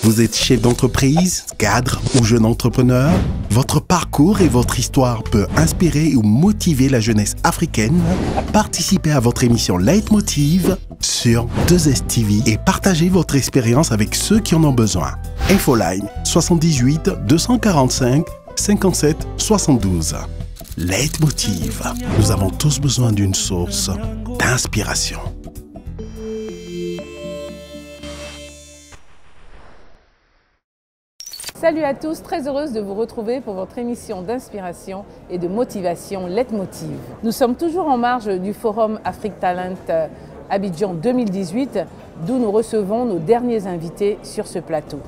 Vous êtes chef d'entreprise, cadre ou jeune entrepreneur? Votre parcours et votre histoire peut inspirer ou motiver la jeunesse africaine. Participez à votre émission Leitmotiv sur 2STV et partagez votre expérience avec ceux qui en ont besoin. Infoline 78 245 57 72. Leitmotiv. Nous avons tous besoin d'une source d'inspiration. Salut à tous, très heureuse de vous retrouver pour votre émission d'inspiration et de motivation Leitmotiv. Nous sommes toujours en marge du Forum Afrique Talent Abidjan 2018, d'où nous recevons nos derniers invités sur ce plateau.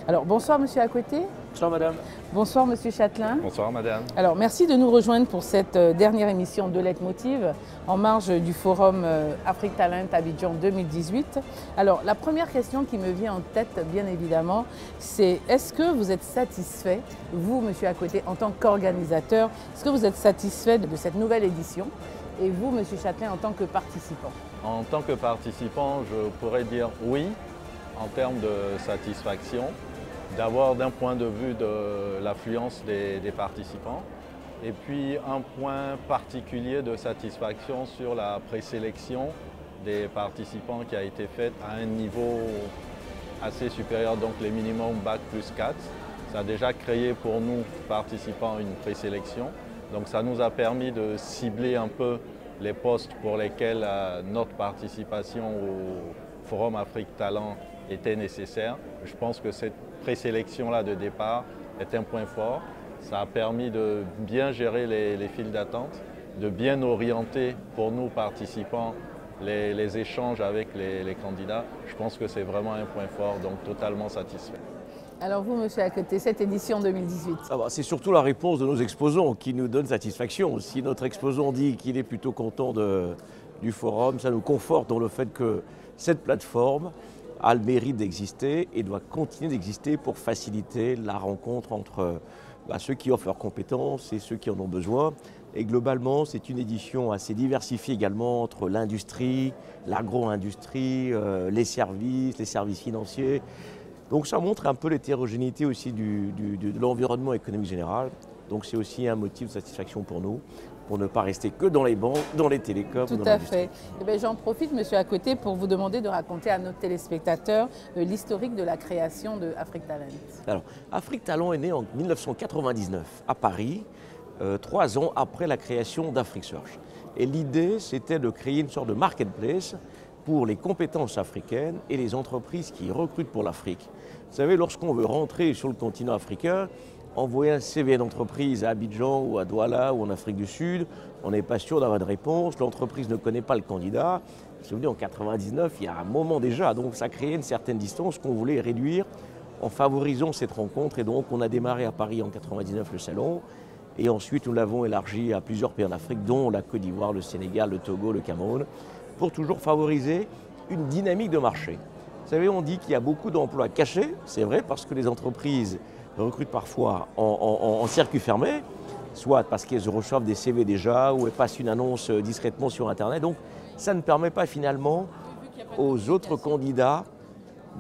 Alors bonsoir Monsieur Akoté. Bonsoir Madame. Bonsoir Monsieur Chatelain. Bonsoir Madame. Alors merci de nous rejoindre pour cette dernière émission de Leitmotiv en marge du Forum Afrique Talent Abidjan 2018. Alors la première question qui me vient en tête bien évidemment, c'est est-ce que vous êtes satisfait, vous Monsieur Akoté en tant qu'organisateur, est-ce que vous êtes satisfait de cette nouvelle édition et vous Monsieur Chatelain en tant que participant? En tant que participant, je pourrais dire oui en termes de satisfaction. D'abord d'un point de vue de l'affluence des participants et puis un point particulier de satisfaction sur la présélection des participants qui a été faite à un niveau assez supérieur, donc les minimum bac plus 4. Ça a déjà créé pour nous participants une présélection, donc ça nous a permis de cibler un peu les postes pour lesquels notre participation au Forum Afrique Talent était nécessaire. Je pense que cette présélection-là de départ est un point fort. Ça a permis de bien gérer les files d'attente, de bien orienter pour nous participants les échanges avec les candidats. Je pense que c'est vraiment un point fort, donc totalement satisfait. Alors vous Monsieur Akoté, cette édition 2018. C'est surtout la réponse de nos exposants qui nous donne satisfaction. Si notre exposant dit qu'il est plutôt content du forum, ça nous conforte dans le fait que cette plateforme a le mérite d'exister et doit continuer d'exister pour faciliter la rencontre entre ceux qui offrent leurs compétences et ceux qui en ont besoin. Et globalement, c'est une édition assez diversifiée également entre l'industrie, l'agro-industrie, les services financiers. Donc ça montre un peu l'hétérogénéité aussi de l'environnement économique général. Donc c'est aussi un motif de satisfaction pour nous, pour ne pas rester que dans les banques, dans les télécoms. Tout à fait. J'en profite, Monsieur Akoté, pour vous demander de raconter à nos téléspectateurs l'historique de la création de Afrique Talent. Alors, Afrique Talent est né en 1999 à Paris, 3 ans après la création d'Afrique Search. Et l'idée, c'était de créer une sorte de marketplace pour les compétences africaines et les entreprises qui recrutent pour l'Afrique. Vous savez, lorsqu'on veut rentrer sur le continent africain, envoyer un CV d'entreprise à Abidjan ou à Douala ou en Afrique du Sud, on n'est pas sûr d'avoir de réponse, l'entreprise ne connaît pas le candidat. Vous vous souvenez, en 1999, il y a un moment déjà, donc ça créait une certaine distance qu'on voulait réduire en favorisant cette rencontre. Et donc on a démarré à Paris en 1999 le salon, et ensuite nous l'avons élargi à plusieurs pays en Afrique, dont la Côte d'Ivoire, le Sénégal, le Togo, le Cameroun, pour toujours favoriser une dynamique de marché. Vous savez, on dit qu'il y a beaucoup d'emplois cachés, c'est vrai, parce que les entreprises recrutent parfois en circuit fermé, soit parce qu'elles reçoivent des CV déjà ou elles passent une annonce discrètement sur Internet. Donc ça ne permet pas finalement aux autres candidats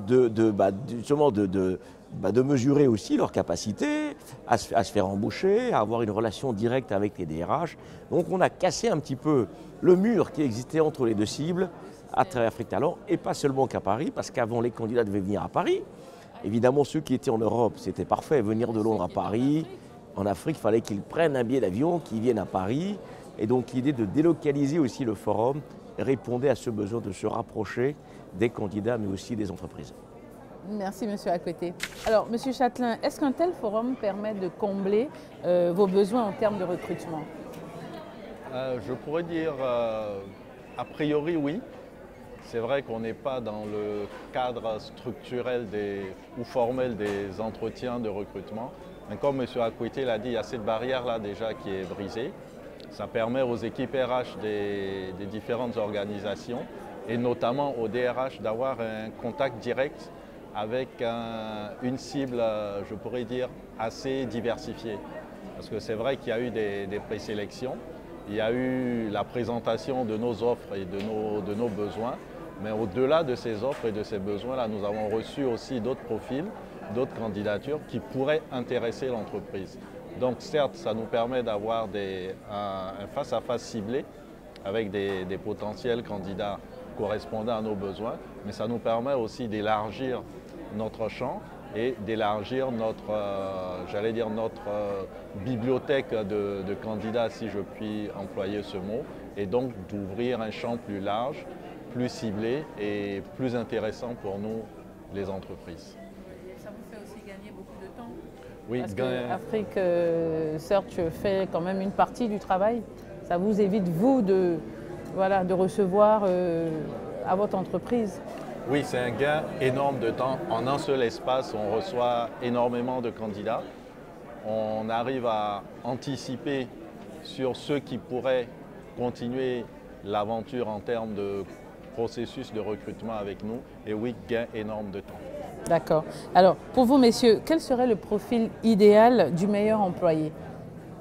de mesurer aussi leur capacité à se faire embaucher, à avoir une relation directe avec les DRH. Donc on a cassé un petit peu le mur qui existait entre les deux cibles à travers Afrique Talent, et pas seulement qu'à Paris, parce qu'avant les candidats devaient venir à Paris. Évidemment, ceux qui étaient en Europe, c'était parfait, venir de Londres à Paris. En Afrique, il fallait qu'ils prennent un billet d'avion, qu'ils viennent à Paris. Et donc l'idée de délocaliser aussi le forum répondait à ce besoin de se rapprocher des candidats, mais aussi des entreprises. Merci Monsieur Akoté. Alors Monsieur Chatelain, est-ce qu'un tel forum permet de combler vos besoins en termes de recrutement? Je pourrais dire a priori oui. C'est vrai qu'on n'est pas dans le cadre structurel ou formel des entretiens de recrutement. Mais comme M. Akoté l'a dit, il y a cette barrière-là déjà qui est brisée. Ça permet aux équipes RH des différentes organisations et notamment aux DRH d'avoir un contact direct avec une cible, je pourrais dire, assez diversifiée. Parce que c'est vrai qu'il y a eu des présélections, il y a eu la présentation de nos offres et de nos besoins. Mais au-delà de ces offres et de ces besoins-là, nous avons reçu aussi d'autres profils, d'autres candidatures qui pourraient intéresser l'entreprise. Donc certes, ça nous permet d'avoir un face-à-face ciblé avec des potentiels candidats correspondant à nos besoins, mais ça nous permet aussi d'élargir notre champ et d'élargir notre, j'allais dire, notre bibliothèque de candidats, si je puis employer ce mot, et donc d'ouvrir un champ plus large, plus ciblé et plus intéressant pour nous, les entreprises. Ça vous fait aussi gagner beaucoup de temps? Oui, parce que Afrique Search fait quand même une partie du travail. Ça vous évite, vous, de recevoir à votre entreprise. Oui, c'est un gain énorme de temps. En un seul espace, on reçoit énormément de candidats. On arrive à anticiper sur ceux qui pourraient continuer l'aventure en termes de processus de recrutement avec nous. Et oui, gain énorme de temps. D'accord. Alors, pour vous, messieurs, quel serait le profil idéal du meilleur employé?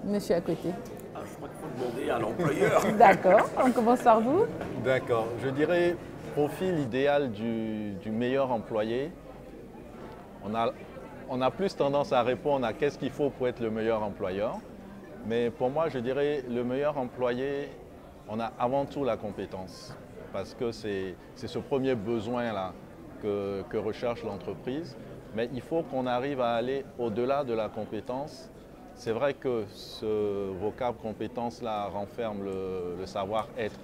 Monsieur à côté. Je crois qu'il faut demander à l'employeur. D'accord, on commence par vous. D'accord. Je dirais profil idéal du meilleur employé. On a plus tendance à répondre à qu'est-ce qu'il faut pour être le meilleur employeur. Mais pour moi, je dirais le meilleur employé, on a avant tout la compétence. Parce que c'est ce premier besoin-là que recherche l'entreprise. Mais il faut qu'on arrive à aller au-delà de la compétence. C'est vrai que ce vocable compétence-là renferme le savoir-être,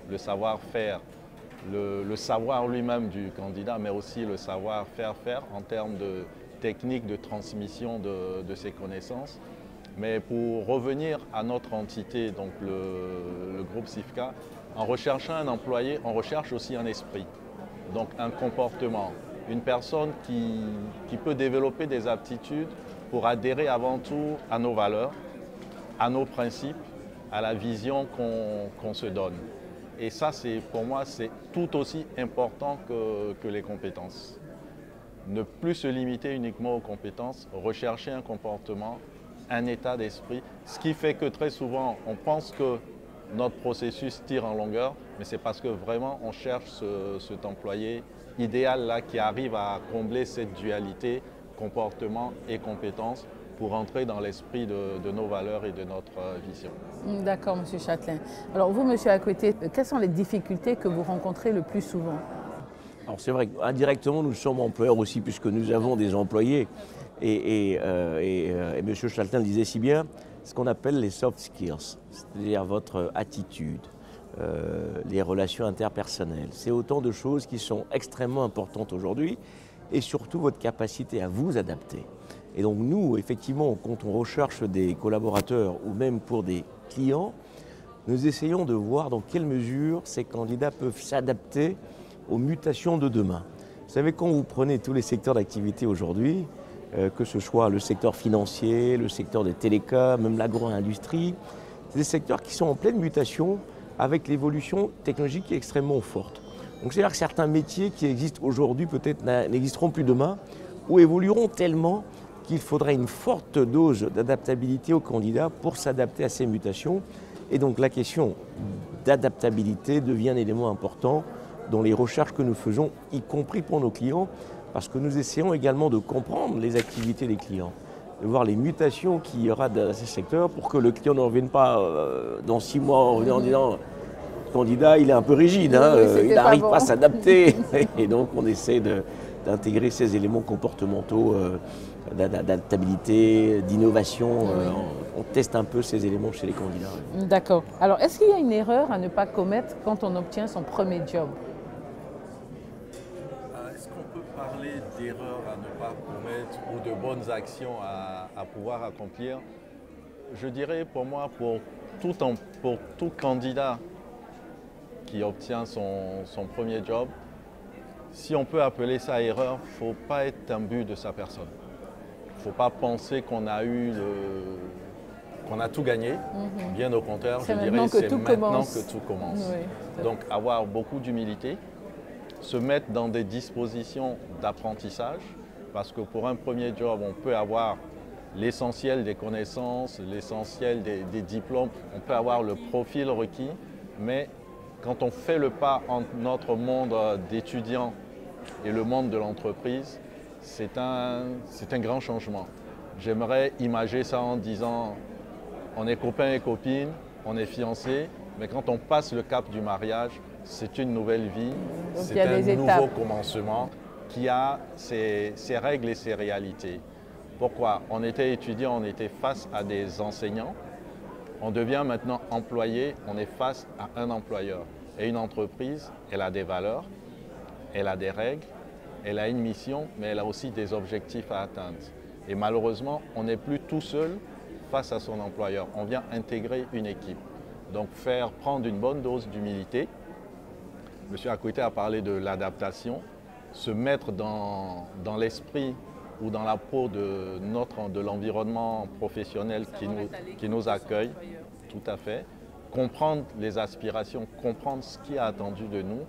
le savoir-faire, le savoir lui-même du candidat, mais aussi le savoir-faire en termes de technique de transmission de ses connaissances. Mais pour revenir à notre entité, donc le groupe SIFCA, en recherchant un employé, on recherche aussi un esprit, donc un comportement, une personne qui peut développer des aptitudes pour adhérer avant tout à nos valeurs, à nos principes, à la vision qu'on se donne. Et ça, pour moi, c'est tout aussi important que les compétences. Ne plus se limiter uniquement aux compétences, rechercher un comportement, un état d'esprit, ce qui fait que très souvent, on pense que notre processus tire en longueur, mais c'est parce que vraiment, on cherche cet employé idéal-là qui arrive à combler cette dualité comportement et compétences pour entrer dans l'esprit de nos valeurs et de notre vision. D'accord, Monsieur Châtelain. Alors vous, Monsieur à côté, quelles sont les difficultés que vous rencontrez le plus souvent? Alors c'est vrai qu'indirectement, nous sommes employeurs aussi, puisque nous avons des employés. Et M. Châtelain le disait si bien, ce qu'on appelle les soft skills, c'est-à-dire votre attitude, les relations interpersonnelles. C'est autant de choses qui sont extrêmement importantes aujourd'hui, et surtout votre capacité à vous adapter. Et donc nous, effectivement, quand on recherche des collaborateurs ou même pour des clients, nous essayons de voir dans quelle mesure ces candidats peuvent s'adapter aux mutations de demain. Vous savez, quand vous prenez tous les secteurs d'activité aujourd'hui, que ce soit le secteur financier, le secteur des télécoms, même l'agro-industrie, c'est des secteurs qui sont en pleine mutation avec l'évolution technologique qui est extrêmement forte. Donc c'est-à-dire que certains métiers qui existent aujourd'hui peut-être n'existeront plus demain ou évolueront tellement qu'il faudra une forte dose d'adaptabilité aux candidats pour s'adapter à ces mutations. Et donc la question d'adaptabilité devient un élément important dans les recherches que nous faisons, y compris pour nos clients, parce que nous essayons également de comprendre les activités des clients, de voir les mutations qu'il y aura dans ces secteurs pour que le client ne revienne pas dans 6 mois en disant le candidat il est un peu rigide, hein, il n'arrive pas à s'adapter. Et donc on essaie d'intégrer ces éléments comportementaux d'adaptabilité, d'innovation. On teste un peu ces éléments chez les candidats. D'accord. Alors est-ce qu'il y a une erreur à ne pas commettre quand on obtient son premier job? Est-ce qu'on peut parler d'erreurs à ne pas commettre ou de bonnes actions à pouvoir accomplir? Je dirais pour moi, pour tout candidat qui obtient son premier job, si on peut appeler ça erreur, il ne faut pas être imbu de sa personne. Il ne faut pas penser qu'on a tout gagné. Bien au contraire, je dirais c'est maintenant que tout commence. Oui, donc avoir beaucoup d'humilité, se mettre dans des dispositions d'apprentissage, parce que pour un premier job, on peut avoir l'essentiel des connaissances, l'essentiel des diplômes, on peut avoir le profil requis, mais quand on fait le pas entre notre monde d'étudiants et le monde de l'entreprise, c'est un grand changement. J'aimerais imager ça en disant, on est copains et copines, on est fiancés, mais quand on passe le cap du mariage, c'est une nouvelle vie, c'est un nouveau commencement qui a ses règles et ses réalités. Pourquoi? On était étudiant, on était face à des enseignants, on devient maintenant employé, on est face à un employeur. Et une entreprise, elle a des valeurs, elle a des règles, elle a une mission, mais elle a aussi des objectifs à atteindre. Et malheureusement, on n'est plus tout seul face à son employeur. On vient intégrer une équipe. Donc prendre une bonne dose d'humilité. M. Akouité a parlé de l'adaptation, se mettre dans l'esprit ou dans la peau de l'environnement professionnel qui nous accueille, tout à fait. Comprendre les aspirations, comprendre ce qui est attendu de nous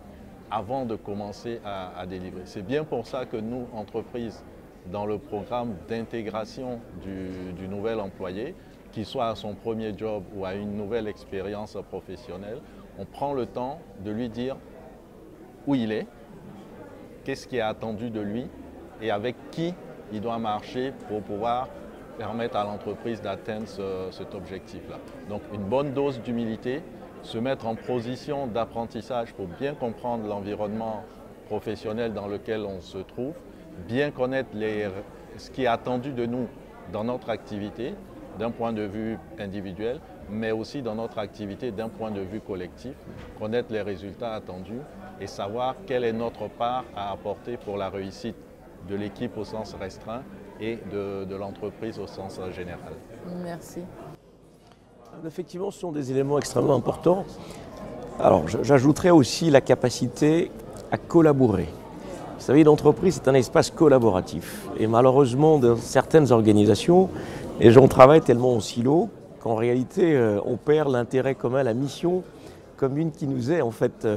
avant de commencer à délivrer. C'est bien pour ça que nous, entreprises, dans le programme d'intégration du nouvel employé, qu'il soit à son premier job ou à une nouvelle expérience professionnelle, on prend le temps de lui dire où il est, qu'est-ce qui est attendu de lui et avec qui il doit marcher pour pouvoir permettre à l'entreprise d'atteindre cet objectif-là. Donc une bonne dose d'humilité, se mettre en position d'apprentissage pour bien comprendre l'environnement professionnel dans lequel on se trouve, bien connaître ce qui est attendu de nous dans notre activité d'un point de vue individuel, mais aussi dans notre activité d'un point de vue collectif, connaître les résultats attendus et savoir quelle est notre part à apporter pour la réussite de l'équipe au sens restreint et de l'entreprise au sens général. Merci. Effectivement, ce sont des éléments extrêmement importants. Alors, j'ajouterais aussi la capacité à collaborer. Vous savez, l'entreprise, c'est un espace collaboratif. Et malheureusement, dans certaines organisations, les gens travaillent tellement en silo qu'en réalité, on perd l'intérêt commun, la mission commune qui nous est en fait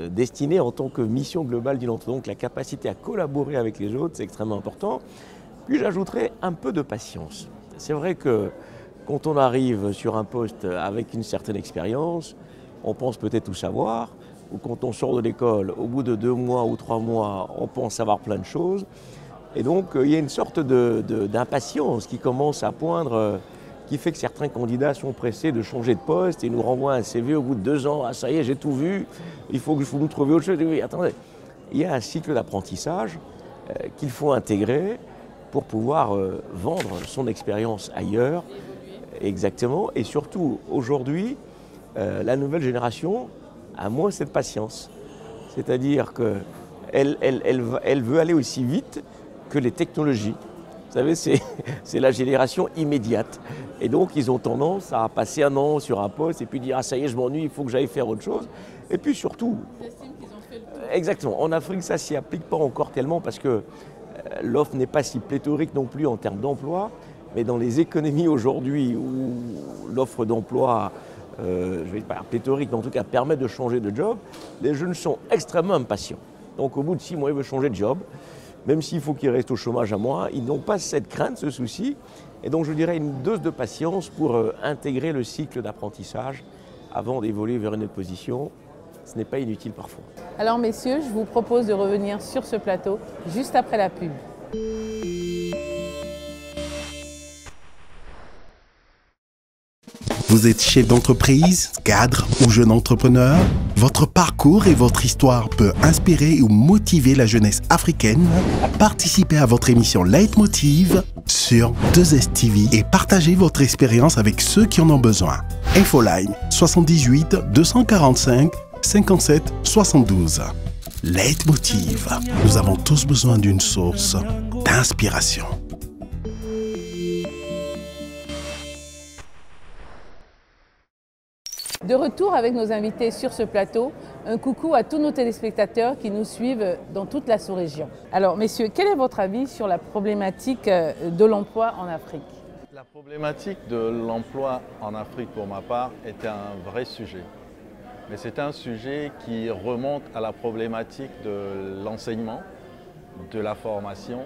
destinée en tant que mission globale d'une entreprise. Donc la capacité à collaborer avec les autres, c'est extrêmement important. Puis j'ajouterais un peu de patience. C'est vrai que quand on arrive sur un poste avec une certaine expérience, on pense peut-être tout savoir, ou quand on sort de l'école, au bout de 2 mois ou 3 mois, on pense savoir plein de choses. Et donc il y a une sorte d'impatience qui commence à poindre, qui fait que certains candidats sont pressés de changer de poste et nous renvoient un CV au bout de 2 ans. Ah ça y est, j'ai tout vu, il faut que vous me trouviez autre chose. Oui, attendez, il y a un cycle d'apprentissage qu'il faut intégrer pour pouvoir vendre son expérience ailleurs. Exactement, et surtout aujourd'hui, la nouvelle génération a moins cette patience. C'est-à-dire qu'elle veut aller aussi vite que les technologies. Vous savez, c'est la génération immédiate. Et donc, ils ont tendance à passer 1 an sur un poste et puis dire « Ah, ça y est, je m'ennuie, il faut que j'aille faire autre chose ». Et puis surtout, exactement, en Afrique, ça ne s'y applique pas encore tellement parce que l'offre n'est pas si pléthorique non plus en termes d'emploi. Mais dans les économies aujourd'hui où l'offre d'emploi, je ne vais pas dire pléthorique, mais en tout cas permet de changer de job, les jeunes sont extrêmement impatients. Donc au bout de 6 mois, ils veulent changer de job. Même s'il faut qu'ils restent au chômage à mois, ils n'ont pas cette crainte, ce souci. Et donc je dirais une dose de patience pour intégrer le cycle d'apprentissage avant d'évoluer vers une autre position. Ce n'est pas inutile parfois. Alors messieurs, je vous propose de revenir sur ce plateau juste après la pub. Vous êtes chef d'entreprise, cadre ou jeune entrepreneur? Votre parcours et votre histoire peut inspirer ou motiver la jeunesse africaine. Participez à votre émission Leitmotiv sur 2STV et partagez votre expérience avec ceux qui en ont besoin. Infoline 78 245 57 72. Leitmotiv. Nous avons tous besoin d'une source d'inspiration. De retour avec nos invités sur ce plateau, un coucou à tous nos téléspectateurs qui nous suivent dans toute la sous-région. Alors messieurs, quel est votre avis sur la problématique de l'emploi en Afrique? La problématique de l'emploi en Afrique, pour ma part, est un vrai sujet. Mais c'est un sujet qui remonte à la problématique de l'enseignement, de la formation.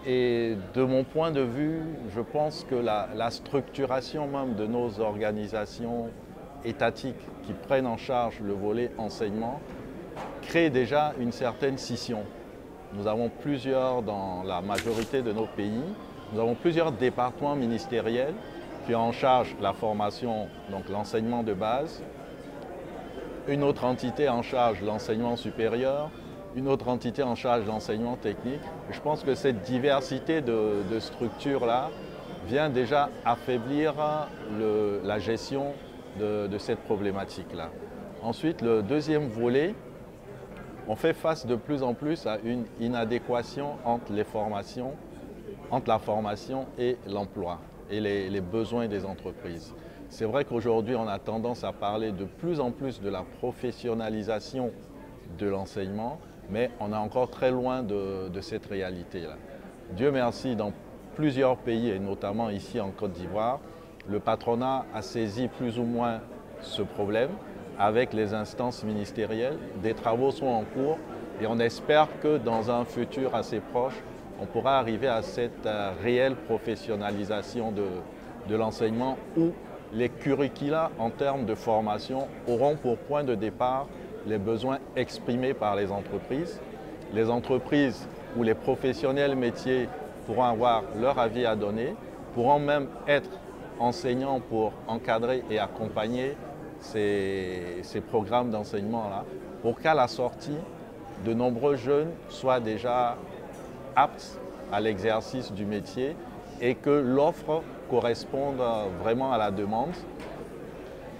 Et de mon point de vue, je pense que la structuration même de nos organisations étatiques qui prennent en charge le volet enseignement créent déjà une certaine scission. Nous avons plusieurs, dans la majorité de nos pays, nous avons plusieurs départements ministériels qui ont en charge la formation, donc l'enseignement de base, une autre entité en charge l'enseignement supérieur, une autre entité en charge l'enseignement technique. Je pense que cette diversité de structures-là vient déjà affaiblir la gestion de cette problématique-là. Ensuite, le deuxième volet, on fait face de plus en plus à une inadéquation entre la formation et l'emploi et les besoins des entreprises. C'est vrai qu'aujourd'hui, on a tendance à parler de plus en plus de la professionnalisation de l'enseignement, mais on est encore très loin de cette réalité-là. Dieu merci, dans plusieurs pays, et notamment ici en Côte d'Ivoire, le patronat a saisi plus ou moins ce problème avec les instances ministérielles. Des travaux sont en cours et on espère que dans un futur assez proche, on pourra arriver à cette réelle professionnalisation de l'enseignement où les curricula en termes de formation auront pour point de départ les besoins exprimés par les entreprises. Les entreprises ou les professionnels métiers pourront avoir leur avis à donner, pourront même être enseignants pour encadrer et accompagner ces programmes d'enseignement-là, pour qu'à la sortie, de nombreux jeunes soient déjà aptes à l'exercice du métier et que l'offre corresponde vraiment à la demande.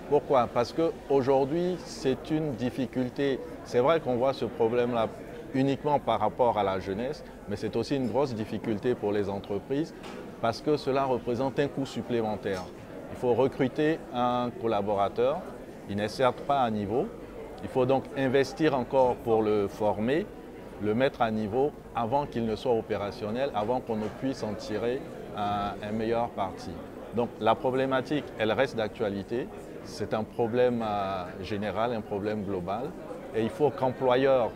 Pourquoi? Parce qu'aujourd'hui, c'est une difficulté. C'est vrai qu'on voit ce problème-là uniquement par rapport à la jeunesse, mais c'est aussi une grosse difficulté pour les entreprises parce que cela représente un coût supplémentaire. Il faut recruter un collaborateur, il n'est certes pas à niveau. Il faut donc investir encore pour le former, le mettre à niveau avant qu'il ne soit opérationnel, avant qu'on ne puisse en tirer un meilleur parti. Donc la problématique, elle reste d'actualité. C'est un problème général, un problème global. Et il faut qu'employeurs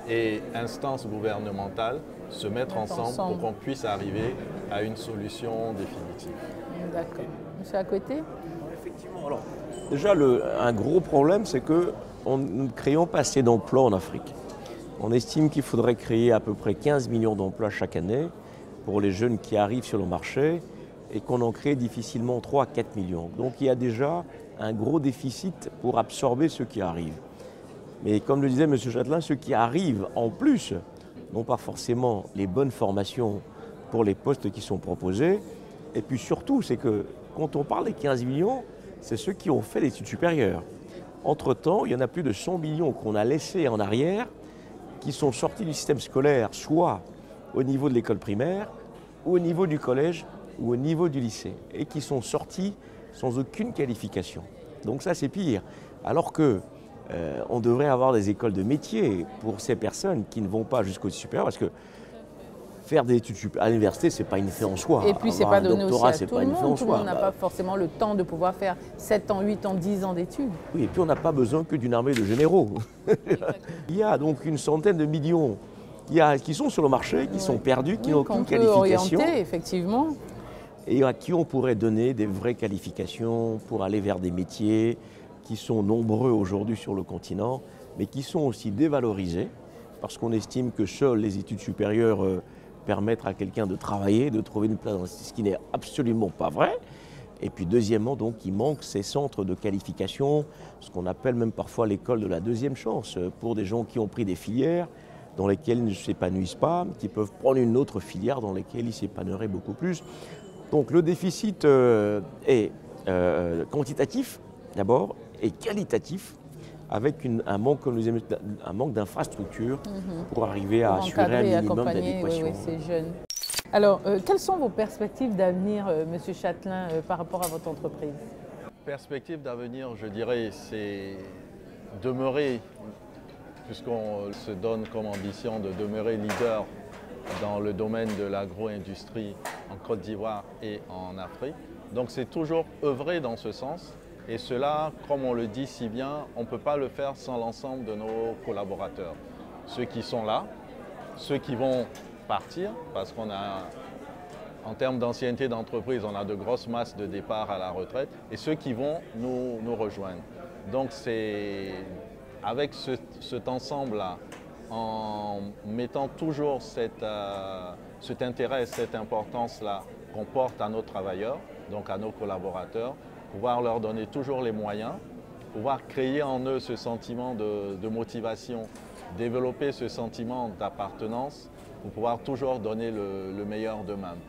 et instances gouvernementales se mettent ensemble pour qu'on puisse arriver à une solution définitive. D'accord. Monsieur à côté? Effectivement. Alors, déjà, un gros problème, c'est que nous ne créons pas assez d'emplois en Afrique. On estime qu'il faudrait créer à peu près 15 millions d'emplois chaque année pour les jeunes qui arrivent sur le marché et qu'on en crée difficilement 3 à 4 millions. Donc il y a déjà un gros déficit pour absorber ceux qui arrivent. Mais comme le disait M. Chatelain, ceux qui arrivent en plus n'ont pas forcément les bonnes formations pour les postes qui sont proposés. Et puis surtout, c'est que quand on parle des 15 millions, c'est ceux qui ont fait l'étude supérieure. Entre-temps, il y en a plus de 100 millions qu'on a laissés en arrière, qui sont sortis du système scolaire, soit au niveau de l'école primaire, ou au niveau du collège, ou au niveau du lycée, et qui sont sortis sans aucune qualification. Donc ça, c'est pire. Alors que on devrait avoir des écoles de métier pour ces personnes qui ne vont pas jusqu'au supérieur, parce que faire des études à l'université, ce n'est pas une fin en soi. Et puis, ce n'est pas donné aussi à tout le monde. Tout le monde n'a pas Bah, forcément le temps de pouvoir faire 7 ans, 8 ans, 10 ans d'études. oui, et puis on n'a pas besoin que d'une armée de généraux. Il y a donc une centaine de millions qui sont sur le marché, qui sont perdus, qui n'ont aucune qualification. Orienter, effectivement. Et à qui on pourrait donner des vraies qualifications pour aller vers des métiers qui sont nombreux aujourd'hui sur le continent, mais qui sont aussi dévalorisés, parce qu'on estime que seules les études supérieures permettre à quelqu'un de travailler, de trouver une place, ce qui n'est absolument pas vrai. Et puis deuxièmement, donc, il manque ces centres de qualification, ce qu'on appelle même parfois l'école de la deuxième chance, pour des gens qui ont pris des filières dans lesquelles ils ne s'épanouissent pas, qui peuvent prendre une autre filière dans laquelle ils s'épanouiraient beaucoup plus. Donc le déficit est quantitatif d'abord et qualitatif, avec un manque, comme nous disions, un manque d'infrastructures pour arriver à assurer un minimum d'adéquation. Oui, ces jeunes. Alors, quelles sont vos perspectives d'avenir, Monsieur Chatelain, par rapport à votre entreprise? Perspective d'avenir, je dirais, c'est demeurer, puisqu'on se donne comme ambition de demeurer leader dans le domaine de l'agro-industrie en Côte d'Ivoire et en Afrique. Donc c'est toujours œuvrer dans ce sens. Et cela, comme on le dit si bien, on ne peut pas le faire sans l'ensemble de nos collaborateurs. Ceux qui sont là, ceux qui vont partir, parce qu'on a En termes d'ancienneté d'entreprise, on a de grosses masses de départ à la retraite et ceux qui vont nous rejoindre. Donc c'est avec cet ensemble-là, en mettant toujours cet intérêt et cette importance-là qu'on porte à nos travailleurs, donc à nos collaborateurs, pouvoir leur donner toujours les moyens, pouvoir créer en eux ce sentiment de motivation, développer ce sentiment d'appartenance pour pouvoir toujours donner le meilleur d'eux-mêmes.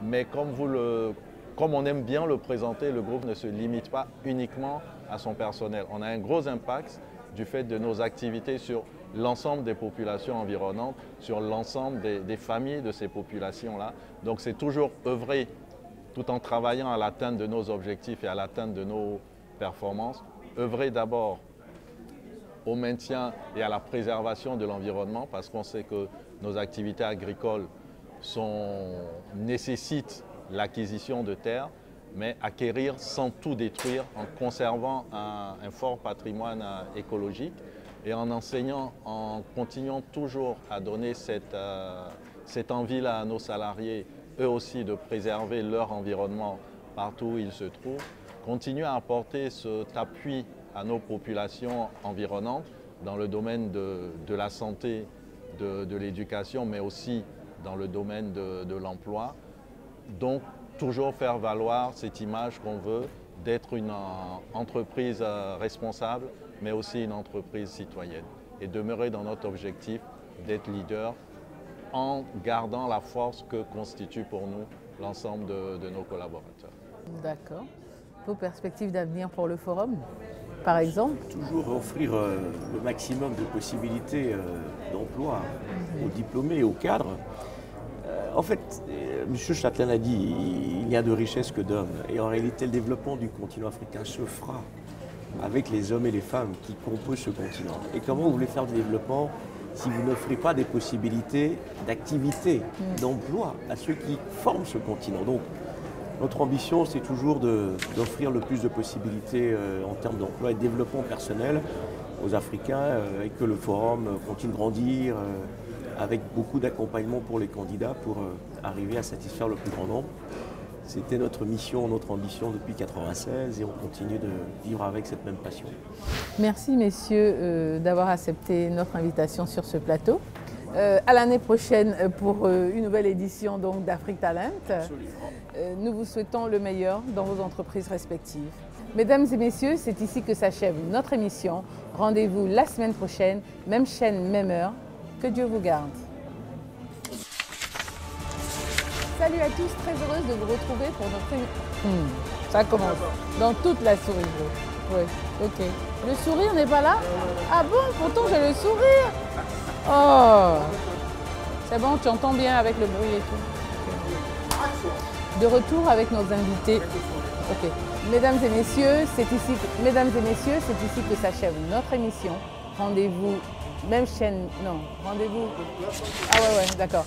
Mais comme on aime bien le présenter, le groupe ne se limite pas uniquement à son personnel. On a un gros impact du fait de nos activités sur l'ensemble des populations environnantes, sur l'ensemble des familles de ces populations-là. Donc c'est toujours œuvrer, tout en travaillant à l'atteinte de nos objectifs et à l'atteinte de nos performances, œuvrer d'abord au maintien et à la préservation de l'environnement, parce qu'on sait que nos activités agricoles nécessitent l'acquisition de terres, mais acquérir sans tout détruire, en conservant un fort patrimoine écologique et en enseignant, en continuant toujours à donner cette envie-là à nos salariés, eux aussi de préserver leur environnement partout où ils se trouvent, continuer à apporter cet appui à nos populations environnantes dans le domaine de la santé, de l'éducation, mais aussi dans le domaine de l'emploi. Donc, toujours faire valoir cette image qu'on veut d'être une entreprise responsable, mais aussi une entreprise citoyenne. Et demeurer dans notre objectif d'être leader en gardant la force que constitue pour nous l'ensemble de nos collaborateurs. D'accord. Vos perspectives d'avenir pour le forum, par exemple? Toujours offrir le maximum de possibilités d'emploi aux diplômés et aux cadres. En fait, M. Chatelain a dit il n'y a de richesse que d'hommes. Et en réalité, le développement du continent africain se fera avec les hommes et les femmes qui composent ce continent. Et comment vous voulez faire du développement si vous n'offrez pas des possibilités d'activité, d'emploi à ceux qui forment ce continent? Donc, notre ambition, c'est toujours d'offrir le plus de possibilités en termes d'emploi et de développement personnel aux Africains et que le forum continue de grandir avec beaucoup d'accompagnement pour les candidats pour arriver à satisfaire le plus grand nombre. C'était notre mission, notre ambition depuis 1996 et on continue de vivre avec cette même passion. Merci messieurs d'avoir accepté notre invitation sur ce plateau. À l'année prochaine pour une nouvelle édition d'Afrique Talent. Nous vous souhaitons le meilleur dans vos entreprises respectives. Mesdames et messieurs, c'est ici que s'achève notre émission. Rendez-vous la semaine prochaine, même chaîne, même heure. Que Dieu vous garde. Salut à tous, très heureuse de vous retrouver pour notre émission. Ça commence dans toute la souris bleue. Oui, ok. Le sourire n'est pas là? Ah bon, pourtant j'ai le sourire. Oh, c'est bon, tu entends bien avec le bruit et tout. De retour avec nos invités. Ok. Mesdames et messieurs, c'est ici que s'achève notre émission. Rendez-vous, même chaîne, non, rendez-vous. Ah ouais, d'accord.